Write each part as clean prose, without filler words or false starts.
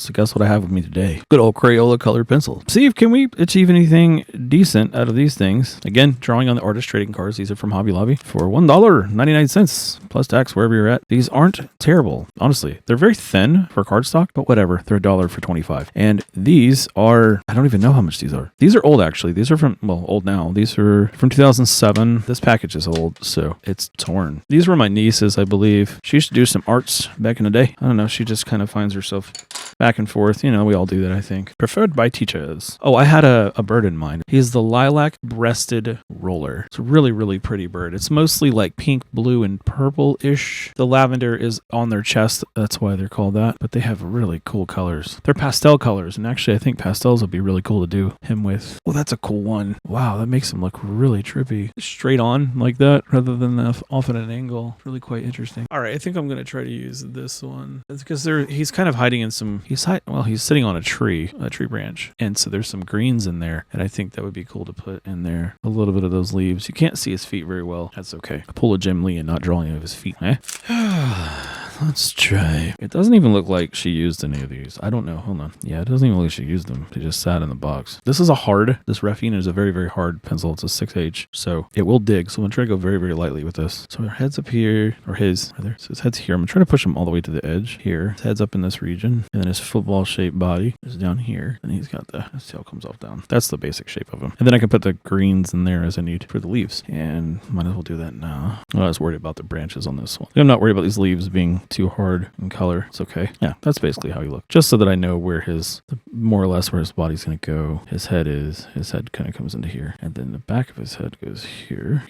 So guess what I have with me today? Good old Crayola colored pencil. See if can we achieve anything decent out of these things. Again, drawing on the artist trading cards. These are from Hobby Lobby for $1.99 plus tax wherever you're at. These aren't terrible, honestly. They're very thin for cardstock, but whatever. They're $1 for 25. And these are, I don't even know how much these are. These are old actually. These are from, well, old now. These are from 2007. This package is old, so it's torn. These were my niece's, I believe. She used to do some arts back in the day. I don't know. She just kind of finds herself back and forth. You know, we all do that, I think. Preferred by teachers. Oh, I had a bird in mind. He's the lilac-breasted roller. It's a really, really pretty bird. It's mostly like pink, blue, and purple-ish. The lavender is on their chest. That's why they're called that. But they have really cool colors. They're pastel colors. And actually, I think pastels would be really cool to do him with. Oh, that's a cool one. Wow, that makes him look really trippy. Straight on like that rather than off at an angle. Really quite interesting. All right, I think I'm going to try to use this one. It's because he's kind of hiding in some... He's sitting on a tree branch. And so there's some greens in there. And I think that would be cool to put in there. A little bit of those leaves. You can't see his feet very well. That's okay. I pull a Jim Lee and not draw any of his feet. Let's try. It doesn't even look like she used any of these. I don't know. Hold on. Yeah, it doesn't even look like she used them. They just sat in the box. This is this Raphine is a very, very hard pencil. It's a 6H. So it will dig. So I'm going to try to go very, very lightly with this. So her head's up here, or his, rather. So his head's here. I'm going to try to push him all the way to the edge here. His head's up in this region. And then his football shaped body is down here. And he's got his tail comes off down. That's the basic shape of him. And then I can put the greens in there as I need for the leaves. And might as well do that now. I was worried about the branches on this one. I'm not worried about these leaves being too hard in color. It's okay. Yeah, that's basically how he looks. Just so that I know where more or less where his body's going to go. His head kind of comes into here. And then the back of his head goes here.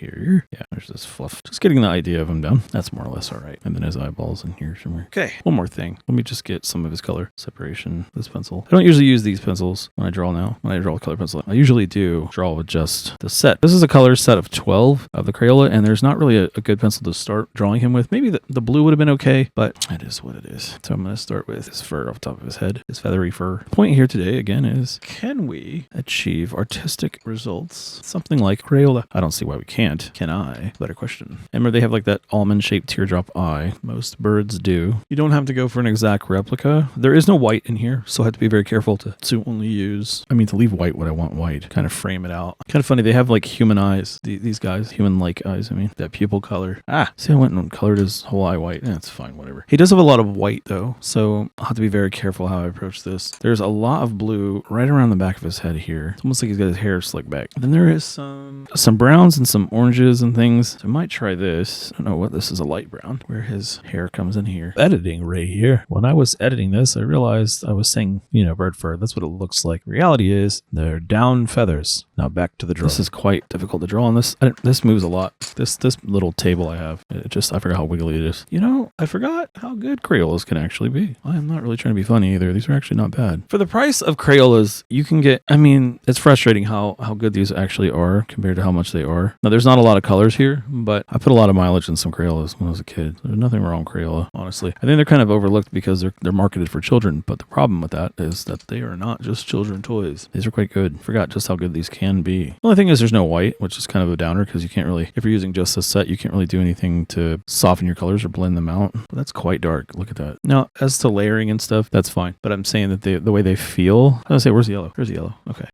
Yeah, there's this fluff. Just getting the idea of him down. That's more or less all right. And then his eyeballs in here somewhere. Okay, one more thing. Let me just get some of his color separation. This pencil. I don't usually use these pencils when I draw now. When I draw a color pencil, I usually do draw with just the set. This is a color set of 12 of the Crayola, and there's not really a good pencil to start drawing him with. Maybe the blue would have been okay, but it is what it is. So I'm going to start with his fur off the top of his head, his feathery fur. The point here today, again, is can we achieve artistic results? Something like Crayola. I don't see why we can't. Can I? Better question. Remember, they have like that almond-shaped teardrop eye. Most birds do. You don't have to go for an exact replica. There is no white in here, so I have to be very careful to only use, to leave white what I want white. Kind of frame it out. Kind of funny. They have like human eyes. These guys, human-like eyes, that pupil color. See, I went and colored his whole eye white. That's fine, whatever. He does have a lot of white though, so I'll have to be very careful how I approach this. There's a lot of blue right around the back of his head here. It's almost like he's got his hair slicked back. Then there is some browns and some oranges and things. So I might try this. I don't know what this is, a light brown, where his hair comes in here. Editing right here. When I was editing this, I realized I was saying, bird fur. That's what it looks like. Reality is they're down feathers. Now back to the drawing. This is quite difficult to draw on this. This moves a lot. This little table I have, I forgot how wiggly it is. I forgot how good Crayolas can actually be. I am not really trying to be funny either. These are actually not bad. For the price of Crayolas, you can get, it's frustrating how good these actually are compared to how much they are. Now, there's not a lot of colors here, but I put a lot of mileage in some Crayolas when I was a kid. There's nothing wrong with Crayola, honestly. I think they're kind of overlooked because they're marketed for children, but the problem with that is that they are not just children toys. These are quite good. Forgot just how good these can be. The only thing is there's no white, which is kind of a downer because you can't really, if you're using just this set, you can't really do anything to soften your colors or blend them out. But that's quite dark. Look at that. Now, as to layering and stuff, that's fine. But I'm saying that the way they feel, I was say, where's the yellow? There's the yellow. Okay.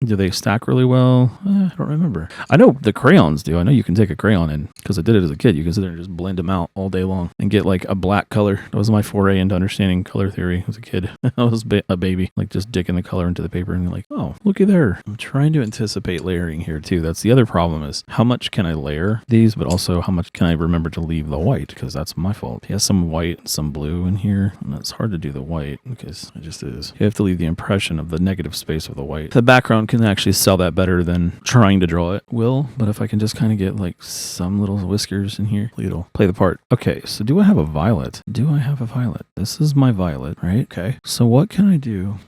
Do they stack really well? I don't remember. I know the crayons do. I know you can take a crayon and, because I did it as a kid, you can sit there and just blend them out all day long and get like a black color. That was my foray into understanding color theory as a kid. I was a baby, like just digging the color into the paper and like, oh, looky there. I'm trying to anticipate layering here too. That's the other problem is how much can I layer these, but also how much can I remember to leave the white, because that's my fault. He has some white and some blue in here, and it's hard to do the white because it just is. You have to leave the impression of the negative space of the white. The background can actually sell that better than trying to draw it will, but if I can just kind of get like some little whiskers in here, it'll play the part. Okay, so do I have a violet? This is my violet, right? Okay, so what can I do?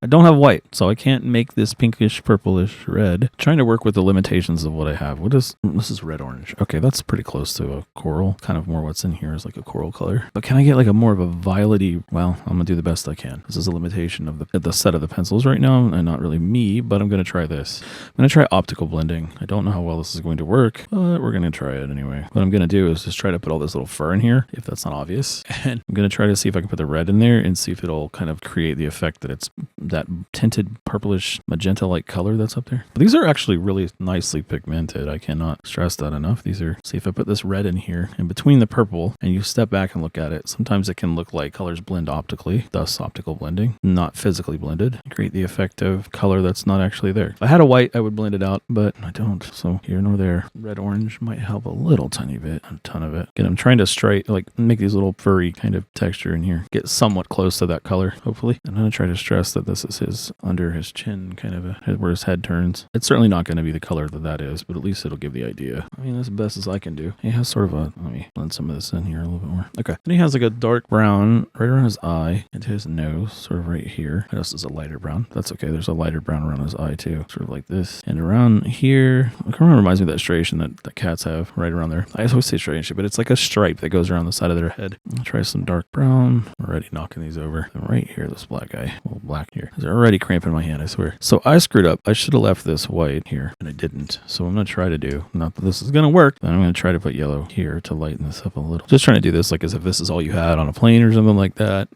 I don't have white, so I can't make this pinkish, purplish red. I'm trying to work with the limitations of what I have. This is red-orange. Okay, that's pretty close to a coral. Kind of more what's in here is like a coral. coral color. But can I get like a more of a violety? Well, I'm going to do the best I can. This is a limitation of the set of the pencils right now, and not really me, but I'm going to try this. I'm going to try optical blending. I don't know how well this is going to work, but we're going to try it anyway. What I'm going to do is just try to put all this little fur in here, if that's not obvious. And I'm going to try to see if I can put the red in there and see if it'll kind of create the effect that it's that tinted purplish magenta-like color that's up there. But these are actually really nicely pigmented. I cannot stress that enough. These are, see if I put this red in here and between the purple and you step back and look at it, sometimes it can look like colors blend optically, thus optical blending, not physically blended. Create the effect of color that's not actually there. If I had a white, I would blend it out, but I don't. So here nor there. Red orange might help a little tiny bit, not a ton of it. Again, I'm trying to make these little furry kind of texture in here. Get somewhat close to that color, hopefully. I'm going to try to stress that this is his under his chin, kind of where his head turns. It's certainly not going to be the color that is, but at least it'll give the idea. I mean, that's the best as I can do. He has sort of a, let me blend some of this in here a little bit more. Okay. Then he has like a dark brown right around his eye and his nose, sort of right here. This is a lighter brown. That's okay. There's a lighter brown around his eye too, sort of like this. And around here, it kind of reminds me of that striation that cats have right around there. I always say striation, but it's like a stripe that goes around the side of their head. I'll try some dark brown. I'm already knocking these over. And right here, this black guy, well, black here. They're already cramping my hand, I swear. So I screwed up. I should have left this white here, and I didn't. So I'm going to try to do, not that this is going to work, but I'm going to try to put yellow here to lighten this up a little. Just trying to do this like as if this is all you had on a plane or something like that.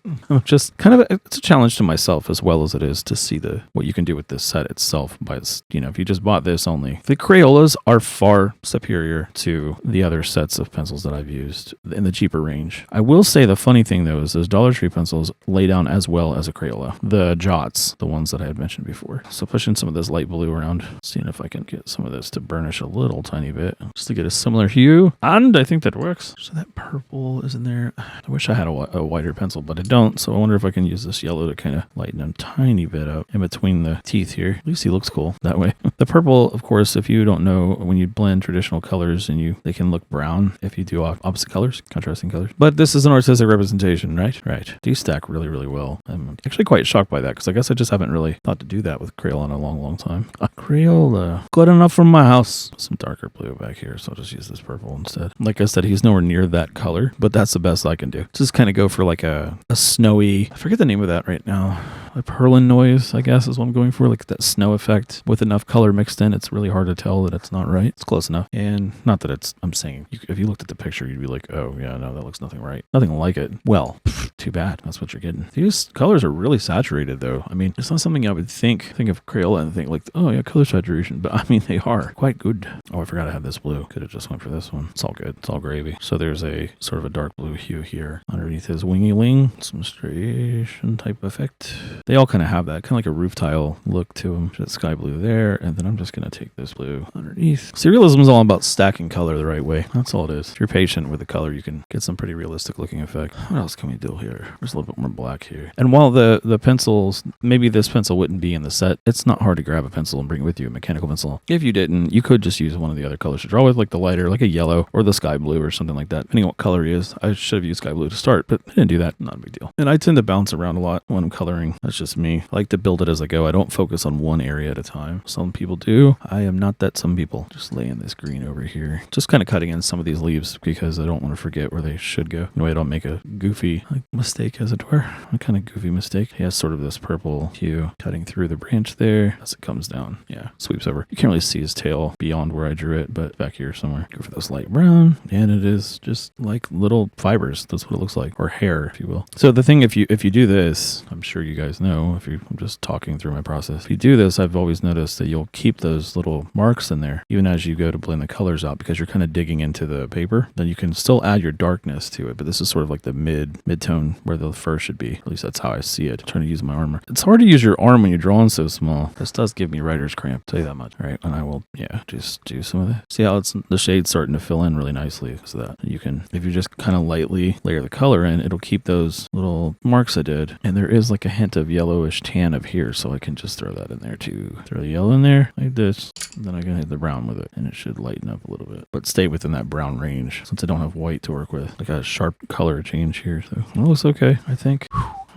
Just kind of, it's a challenge to myself as well as it is to see what you can do with this set itself. If you just bought this only. The Crayolas are far superior to the other sets of pencils that I've used in the cheaper range. I will say the funny thing though is those Dollar Tree pencils lay down as well as a Crayola. The Jots, the ones that I had mentioned before. So pushing some of this light blue around, seeing if I can get some of this to burnish a little tiny bit, just to get a similar hue. And I think that works. So that purple is in there. I wish I had a whiter pencil, but I don't. So I wonder if I can use this yellow to kind of lighten a tiny bit up in between the teeth here. At least he looks cool that way. The purple, of course, if you don't know, when you blend traditional colors and they can look brown if you do opposite colors, contrasting colors. But this is an artistic representation, right? Right. These stack really, really well. I'm actually quite shocked by that because I guess I just haven't really thought to do that with Crayola in a long, long time. A Crayola. Good enough for my house. Some darker blue back here, so I'll just use this purple instead. Like I said, he's nowhere near that color, but that's the best I can do. Just kind of go for like a snowy, I forget the name of that right now. A Perlin noise, I guess, is what I'm going for. Like that snow effect with enough color mixed in. It's really hard to tell that it's not right. It's close enough. And not that I'm saying, if you looked at the picture, you'd be like, oh yeah, no, that looks nothing right. Nothing like it. Well, too bad. That's what you're getting. These colors are really saturated though. I mean, it's not something I would think of Crayola and think like, oh yeah, color saturation. But I mean, they are quite good. Oh, I forgot I had this blue. Could have just went for this one. It's all good. It's all gravy. So there's a sort of a dark blue hue here underneath his wingy wing. Some striation type effect. They all kind of have that, kind of like a roof tile look to them. Just sky blue there, and then I'm just going to take this blue underneath. Surrealism is all about stacking color the right way. That's all it is. If you're patient with the color, you can get some pretty realistic looking effect. What else can we do here? There's a little bit more black here. And while the pencils, maybe this pencil wouldn't be in the set, it's not hard to grab a pencil and bring it with you, a mechanical pencil. If you didn't, you could just use one of the other colors to draw with, like the lighter, like a yellow or the sky blue or something like that. Depending on what color he is, I should have used sky blue to start, but I didn't do that. Not a big deal. And I tend to bounce around a lot when I'm coloring. That's just me. I like to build it as I go. I don't focus on one area at a time. Some people do. I am not that some people. Just laying this green over here. Just kind of cutting in some of these leaves because I don't want to forget where they should go. No way I don't make a goofy mistake, as it were. A kind of goofy mistake. He has sort of this purple hue cutting through the branch there as it comes down. Yeah, sweeps over. You can't really see his tail beyond where I drew it, but back here somewhere. Go for this light brown. And it is just like little fibers. That's what it looks like. Or hair, if you will. So the thing, if you do this, I'm sure you guys know, I'm just talking through my process. If you do this, I've always noticed that you'll keep those little marks in there, even as you go to blend the colors out, because you're kind of digging into the paper. Then you can still add your darkness to it, but this is sort of like the mid-tone where the fur should be. At least that's how I see it. I'm trying to use my arm. It's hard to use your arm when you're drawing so small. This does give me writer's cramp, I'll tell you that much. All right, and I will, just do some of that. See how the shade's starting to fill in really nicely because of that. You can, if you just kind of lightly layer the color in, it'll keep those little marks I did. And there is like a hint of yellowish tan up here, so I can just throw that in there too. Throw the yellow in there like this, and then I can hit the brown with it, and it should lighten up a little bit, but stay within that brown range since I don't have white to work with. Like a sharp color change here, so it looks okay, I think.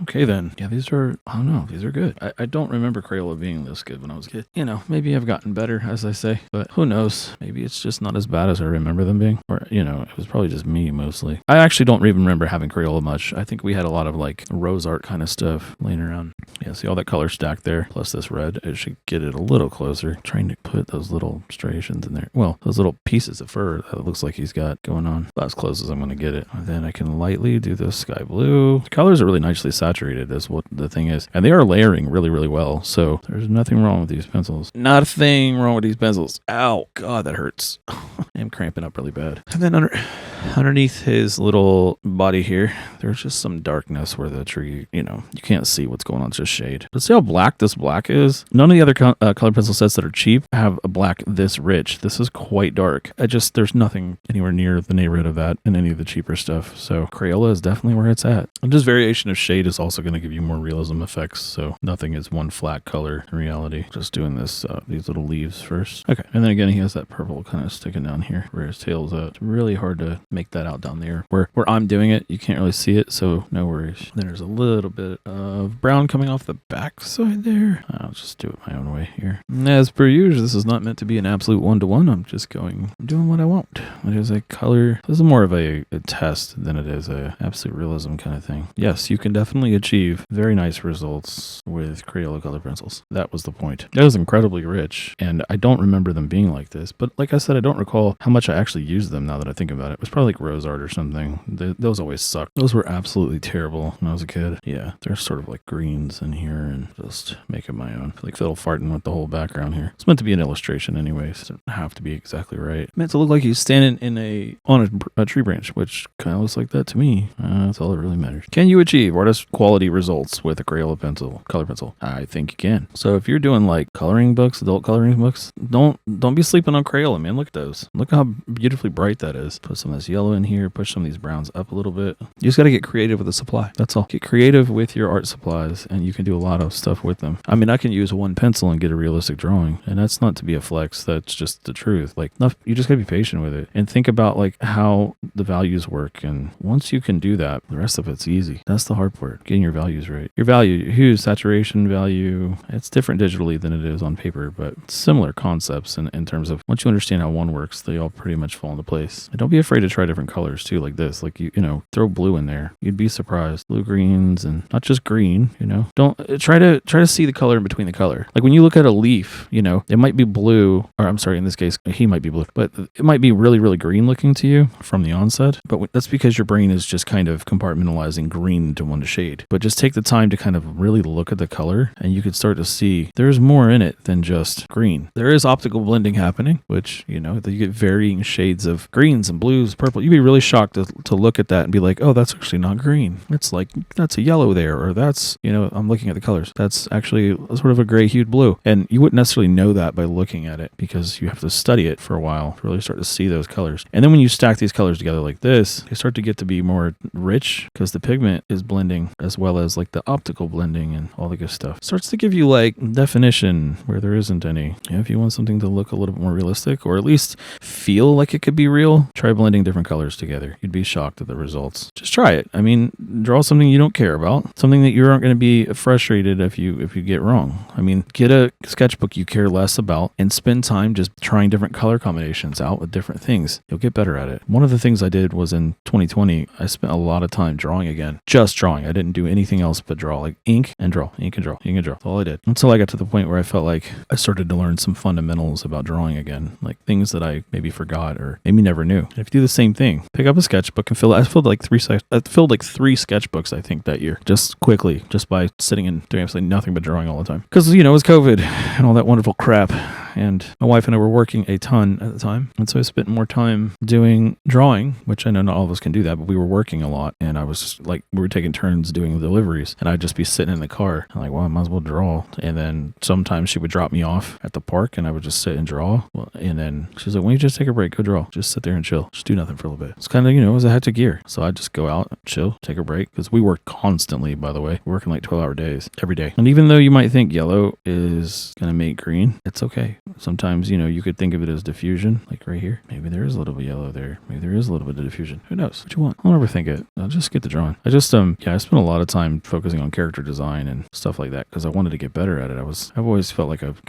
Okay then. Yeah, these are, I don't know, these are good. I don't remember Crayola being this good when I was a kid. You know, maybe I've gotten better, as I say, but who knows? Maybe it's just not as bad as I remember them being. Or, you know, it was probably just me mostly. I actually don't even remember having Crayola much. I think we had a lot of like rose art kind of stuff laying around. Yeah, see all that color stacked there, plus this red. I should get it a little closer. Trying to put those little striations in there. Well, those little pieces of fur that it looks like he's got going on. About as close as I'm going to get it. And then I can lightly do the sky blue. The colors are really nicely saturated, is what the thing is. And they are layering really, really well. So there's nothing wrong with these pencils. Not a thing wrong with these pencils. Ow. God, that hurts. I'm cramping up really bad. And then underneath his little body here, there's just some darkness where the tree, you know, you can't see what's going on. It's just shade. But see how black this black is? None of the other color pencil sets that are cheap have a black this rich. This is quite dark. There's nothing anywhere near the neighborhood of that in any of the cheaper stuff. So Crayola is definitely where it's at. And just variation of shade is also going to give you more realism effects. So nothing is one flat color in reality. Just doing this, these little leaves first. Okay. And then again, he has that purple kind of sticking down here where his tail's at. It's really hard to make that out down there. Where I'm doing it, you can't really see it. So no worries. Then there's a little bit of brown coming off the back side there. I'll just do it my own way here. As per usual, this is not meant to be an absolute one-to-one. I'm doing what I want. It is a color. This is more of a test than it is a absolute realism kind of thing. Yes, you can definitely achieve very nice results with Crayola color pencils. That was the point. It was incredibly rich, and I don't remember them being like this, but like I said, I don't recall how much I actually used them now that I think about it. It was probably like rose art or something. Those always sucked. Those were absolutely terrible when I was a kid. Yeah, they're sort of like greens in here and just make it my own. I feel like fiddle farting with the whole background here. It's meant to be an illustration anyways. It doesn't have to be exactly right. It's meant to look like he's standing on a tree branch, which kind of looks like that to me. That's all that really matters. Can you achieve artist quality results with a Crayola color pencil? I think you can. So if you're doing like coloring books, adult coloring books, don't be sleeping on Crayola, man. Look at those. Look how beautifully bright that is. Put some of this yellow in here, push some of these browns up a little bit. You just got to get creative with the supply. That's all. Get creative with your art supplies and you can do a lot of stuff with them. I mean, I can use one pencil and get a realistic drawing, and that's not to be a flex. That's just the truth. Like, you just got to be patient with it and think about like how the values work. And once you can do that, the rest of it's easy. That's the hard part, getting your values right. Your value, hues, saturation value, it's different digitally than it is on paper, but similar concepts in terms of once you understand how one works, they all pretty much fall into place. And don't be afraid to try different colors too, like this. Like, you know, throw blue in there. You'd be surprised. Blue, greens, and not just green, you know. Don't try to see the color in between the color. Like when you look at a leaf, you know, it might be blue, or I'm sorry, in this case, he might be blue, but it might be really, really green looking to you from the onset. But that's because your brain is just kind of compartmentalizing green into one shade. But just take the time to kind of really look at the color and you could start to see there's more in it than just green. There is optical blending happening, which, you know, you get varying shades of greens and blues, purple. You'd be really shocked to look at that and be like, oh, that's actually not green. It's like, that's a yellow there, or that's, you know, I'm looking at the colors. That's actually sort of a gray hued blue. And you wouldn't necessarily know that by looking at it because you have to study it for a while to really start to see those colors. And then when you stack these colors together like this, they start to get to be more rich because the pigment is blending as well as like the optical blending and all the good stuff. It starts to give you like definition where there isn't any. You know, if you want something to look a little bit more realistic or at least feel like it could be real, try blending different colors together. You'd be shocked at the results. Just try it. I mean, draw something you don't care about, something that you aren't going to be frustrated if you get wrong. I mean, get a sketchbook you care less about and spend time just trying different color combinations out with different things. You'll get better at it. One of the things I did was in 2020, I spent a lot of time drawing again. Just drawing. I didn't do anything else but draw. Like ink and draw, ink and draw, ink and draw. That's all I did. Until I got to the point where I felt like I started to learn some fundamentals about drawing again. Like things that I maybe forgot or maybe never knew. And if you do the same thing, pick up a sketchbook and fill it. I filled like three sketchbooks, I think, that year. Just quickly, just by sitting and doing absolutely nothing but drawing all the time. Because, you know, it was COVID and all that wonderful crap. And my wife and I were working a ton at the time. And so I spent more time doing drawing, which I know not all of us can do that, but we were working a lot. And I was just like, we were taking turns doing the deliveries. And I'd just be sitting in the car. I'm like, well, I might as well draw. And then sometimes she would drop me off at the park and I would just sit and draw. And then she's like, why don't you just take a break? Go draw. Just sit there and chill. Just do nothing for a little bit. It's kind of, you know, it was a hectic year. So I'd just go out, chill, take a break. Because we worked constantly, by the way. We're working like 12-hour days every day. And even though you might think yellow is going to make green, it's okay. Sometimes, you know, you could think of it as diffusion, like right here. Maybe there is a little bit of yellow there. Maybe there is a little bit of diffusion. Who knows? What you want? I'll never think it. I'll just get the drawing. I spent a a lot of time focusing on character design and stuff like that because I wanted to get better at it. I've always felt like I've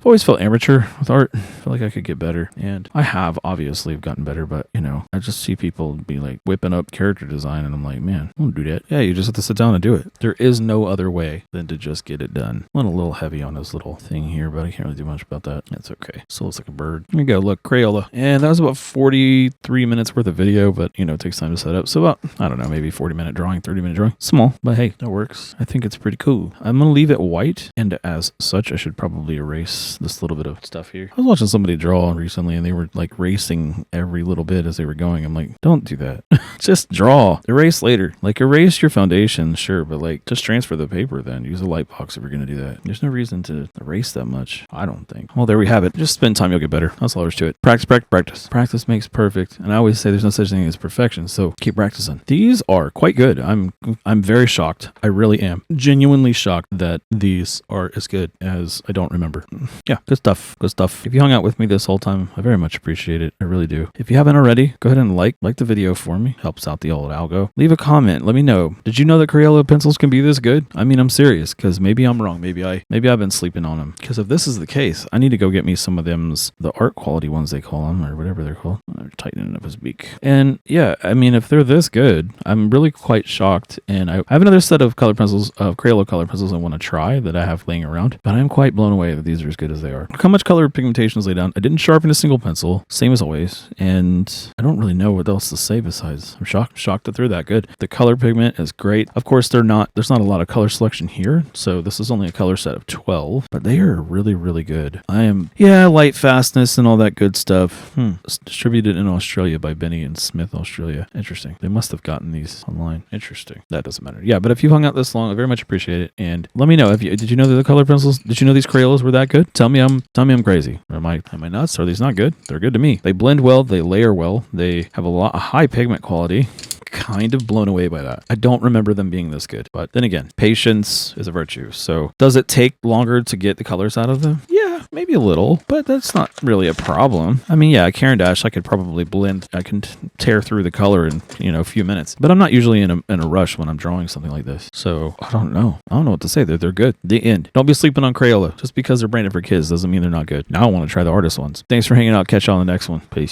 always felt amateur with art. I feel like I could get better, and I have obviously gotten better, but I just see people be like whipping up character design, and I'm like, man, I won't do that. Yeah, you just have to sit down and do it. There is no other way than to just get it done. Went a little heavy on this little thing here, but I can't really do much about that. That's okay. Still looks like a bird. Here we go. Look, Crayola. And that was about 43 minutes worth of video, but it takes time to set up. So about, I don't know, maybe 40-minute drawing, 30-minute drawing. Small, but hey, that works. I think it's pretty cool. I'm going to leave it white, and as such, I should probably erase this little bit of stuff here. I was watching somebody draw recently, and they were like racing every little bit as they were going. I'm like, don't do that. Just draw. Erase later. Like, erase your foundation, sure, but like, just transfer the paper then. Use a light box if you're going to do that. There's no reason to erase that much, I don't think. Well, there we have it. Just spend time, you'll get better. That's all there's to it. Practice, practice, practice. Practice makes perfect. And I always say there's no such thing as perfection, so keep practicing. These are quite good. I'm very shocked. I really am. Genuinely shocked that these are as good as I don't remember. Yeah, good stuff. Good stuff. If you hung out with me this whole time, I very much appreciate it. I really do. If you haven't already, go ahead and like the video for me. Helps out the old algo. Leave a comment. Let me know. Did you know that Crayola pencils can be this good? I mean, I'm serious, because maybe I'm wrong. Maybe I've been sleeping on them. Because if this is the case, I need to go get me some of them's, the art quality ones they call them, or whatever they're called. They're tightening up his beak. And yeah, I mean, if they're this good, I'm really quite shocked. And I have another set of color pencils, of Crayola color pencils I want to try that I have laying around, but I'm quite blown away that these are as good as they are. Look how much color pigmentation is laid down. I didn't sharpen a single pencil, same as always, and I don't really know what else to say besides I'm shocked that they're that good. The color pigment is great. Of course, there's not a lot of color selection here, so this is only a color set of 12, but they are really, really good. Light fastness and all that good stuff. It's distributed in Australia by Benny and Smith, Australia. Interesting. They must have gotten these online. Interesting. That doesn't matter. Yeah, but if you've hung out this long, I very much appreciate it. And let me know did you know that the color pencils? Did you know these Crayolas were that good? Tell me I'm crazy. Am I nuts? Are these not good? They're good to me. They blend well. They layer well. They have a high pigment quality. Kind of blown away by that. I don't remember them being this good. But then again, patience is a virtue. So does it take longer to get the colors out of them? Yeah, maybe a little, but that's not really a problem. I mean, yeah, Karen Dash, I could probably blend. I can tear through the color in, a few minutes. But I'm not usually in a rush when I'm drawing something like this. So I don't know. I don't know what to say. They're good. The end. Don't be sleeping on Crayola. Just because they're branded for kids doesn't mean they're not good. Now I want to try the artist ones. Thanks for hanging out. Catch you on the next one. Peace.